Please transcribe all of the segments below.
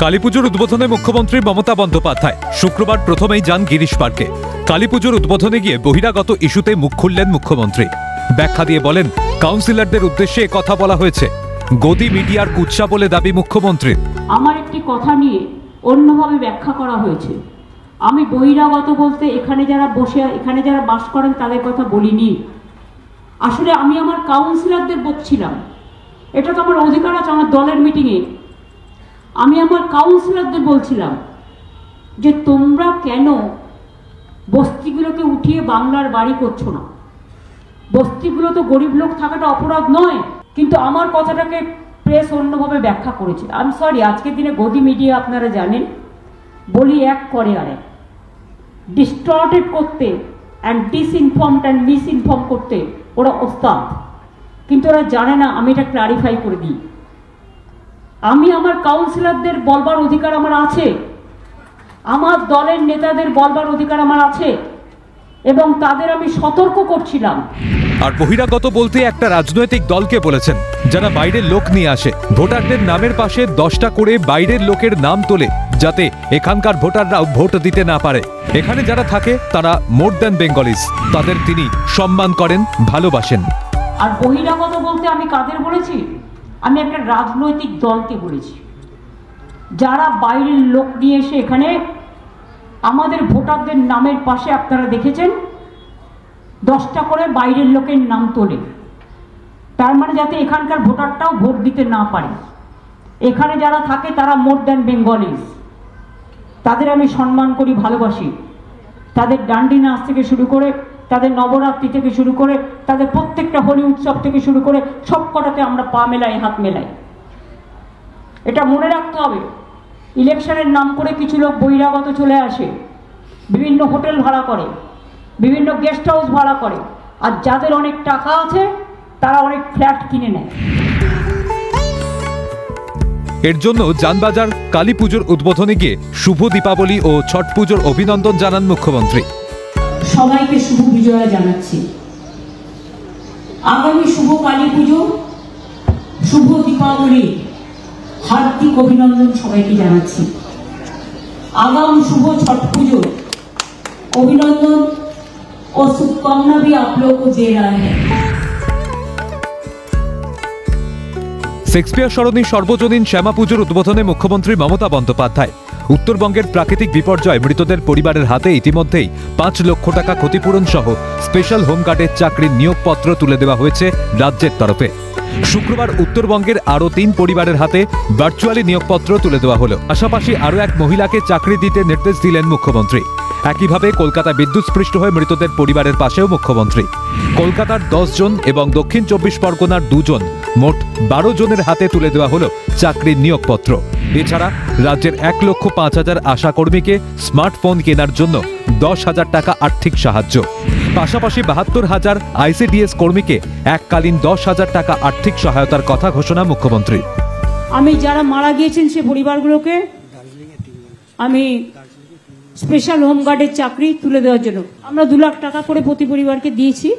কালীপুজোর উদ্বোধনে মুখ্যমন্ত্রী মমতা বন্দ্যোপাধ্যায় শুক্রবার প্রথমেই যান গিরিশ পার্কে। কালীপুজোর উদ্বোধনে গিয়ে বহিরাগত ইস্যুতে মুখ খুললেন মুখ্যমন্ত্রী। ব্যাখ্যা দিয়ে বলেন, কাউন্সিলরদের উদ্দেশ্যে কথা বলা হয়েছে, গদি মিডিয়ার কুৎসা বলে দাবি মুখ্যমন্ত্রীর। আমার একটি কথা নিয়ে অন্যভাবে ব্যাখ্যা করা হয়েছে। আমি বহিরাগত বলতে এখানে যারা বাস করেন তাদের কথা বলিনি। আসলে আমি আমার কাউন্সিলরদের বলছিলাম, এটা তো আমার অধিকার আছে আমার দলের মিটিংয়ে। আমি আমার কাউন্সিলরদের বলছিলাম যে তোমরা কেন বস্তিগুলোকে উঠিয়ে বাংলার বাড়ি করছো না? বস্তিগুলো তো গরিব লোক থাকাটা অপরাধ নয়, কিন্তু আমার কথাটাকে প্রেস অন্যভাবে ব্যাখ্যা করেছে। আই এম সরি, আজকের দিনে গদি মিডিয়া আপনারা জানেন বলি এক করে আরেক, ডিস্টর্টেড করতে অ্যান্ড ডিসইনফর্মড অ্যান্ড মিসইনফর্ম করতে ওরা ওস্তাদ, কিন্তু ওরা জানে না। আমি এটা ক্লারিফাই করে দিই, আমি আমার কাউন্সিলরদের বলবার অধিকার আমার আছে, আমার দলের নেতাদের বলবার অধিকার আমার আছে, এবং তাদের আমি সতর্ক করছিলাম। আর বহিরাগত বলতে একটা রাজনৈতিক দলকে বলেছেন, যারা বাইরের লোক নিয়ে আসে, ভোটারদের নামের পাশে 10টা করে বাইরের লোকের নাম তোলে, যাতে এখানকার ভোটাররাও ভোট দিতে না পারে। এখানে যারা থাকে তারা মোর দ্যান বেঙ্গলিজ, তাদের তিনি সম্মান করেন, ভালোবাসেন। আর বহিরাগত বলতে আমি কাদের বলেছি? আমি একটা রাজনৈতিক দলকে বলেছি, যারা বাইরের লোক নিয়ে এসে এখানে আমাদের ভোটারদের নামের পাশে আপনারা দেখেছেন 10টা করে বাইরের লোকের নাম তোলে, তার মানে যাতে এখানকার ভোটারটাও ভোট দিতে না পারে। এখানে যারা থাকে তারা মোর দ্যান বেঙ্গলিজ, তাদের আমি সম্মান করি, ভালোবাসি। তাদের ডান্ডি নাচ থেকে শুরু করে, তাদের নবরাত্রি থেকে শুরু করে, তাদের প্রত্যেকটা হোলি উৎসব থেকে শুরু করে সব কটাতে আমরা পা মেলাই, হাত মেলাই। এটা মনে রাখতে হবে। ইলেকশনের নাম করে কিছু লোক বহিরাগত চলে আসে, বিভিন্ন হোটেল ভাড়া করে, বিভিন্ন গেস্ট হাউস ভাড়া করে, আর যাদের অনেক টাকা আছে তারা অনেক ফ্ল্যাট কিনে নেয়। এর জন্য জানবাজার কালী পুজোর উদ্বোধনে গিয়ে শুভ দীপাবলি ও ছট পুজোর অভিনন্দন জানান মুখ্যমন্ত্রী। সবাইকে শুভ বিজয়া জানাচ্ছি। আগামী শুভ কালী পুজো, শুভ দীপাবলি হার্দিক অভিনন্দন সবাইকে জানাচ্ছি। আগাম শুভ ছট পুজো অভিনন্দন ও शुभकामना भी आप लोगों को दे रहा है। শেক্সপিয়ার সরণি সর্বজনীন শ্যামা পুজোর উদ্বোধনে মুখ্যমন্ত্রী মমতা বন্দ্যোপাধ্যায়। উত্তরবঙ্গের প্রাকৃতিক বিপর্যয় মৃতদের পরিবারের হাতে ইতিমধ্যেই 5 লক্ষ টাকা ক্ষতিপূরণ সহ স্পেশাল হোমগার্ডের চাকরির নিয়োগপত্র তুলে দেওয়া হয়েছে রাজ্যের তরফে। শুক্রবার উত্তরবঙ্গের আরও 3 পরিবারের হাতে ভার্চুয়ালি নিয়োগপত্র তুলে দেওয়া হলো। পাশাপাশি আরও এক মহিলাকে চাকরি দিতে নির্দেশ দিলেন মুখ্যমন্ত্রী। একইভাবে কলকাতা বিদ্যুৎস্পৃষ্ট হয়ে মৃতদের পরিবারের পাশেও মুখ্যমন্ত্রী। কলকাতার 10 জন এবং দক্ষিণ 24 পরগনার 2 জন, মোট 12 জনের হাতে তুলে দেওয়া হলো চাকরির নিয়োগপত্র। এছাড়া রাজ্যের 1,05,000 আশাকর্মীকে স্মার্টফোন কেনার জন্য 10,000 টাকা আর্থিক সাহায্য। পাশাপাশি 72,000 আইসিডিএস কর্মীকে এককালীন 10,000 টাকা আর্থিক সহায়তার কথা ঘোষণা মুখ্যমন্ত্রী। আমি যারা মারা গিয়েছেন সে পরিবারগুলোকে আমি স্পেশাল হোমগার্ডের চাকরি তুলে দেওয়ার জন্য আমরা 2 লাখ টাকা করে প্রতি পরিবারকে দিয়েছি।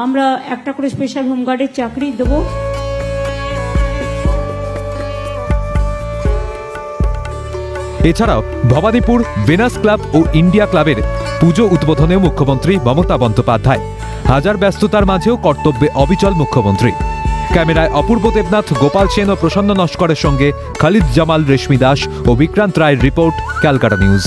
আমরা একটা করে স্পেশাল হোমগার্ডের চাকরি দেব। এছাড়াও ভবানীপুর ভেনাস ক্লাব ও ইন্ডিয়া ক্লাবের পুজো উদ্বোধনে মুখ্যমন্ত্রী মমতা বন্দ্যোপাধ্যায়। হাজার ব্যস্ততার মাঝেও কর্তব্যে অবিচল মুখ্যমন্ত্রী। ক্যামেরায় অপূর্ব দেবনাথ, গোপাল সেন ও প্রসন্ন নস্করের সঙ্গে খালিদ জামাল, রেশমি দাস ও বিক্রান্ত রায়ের রিপোর্ট, ক্যালকাটা নিউজ।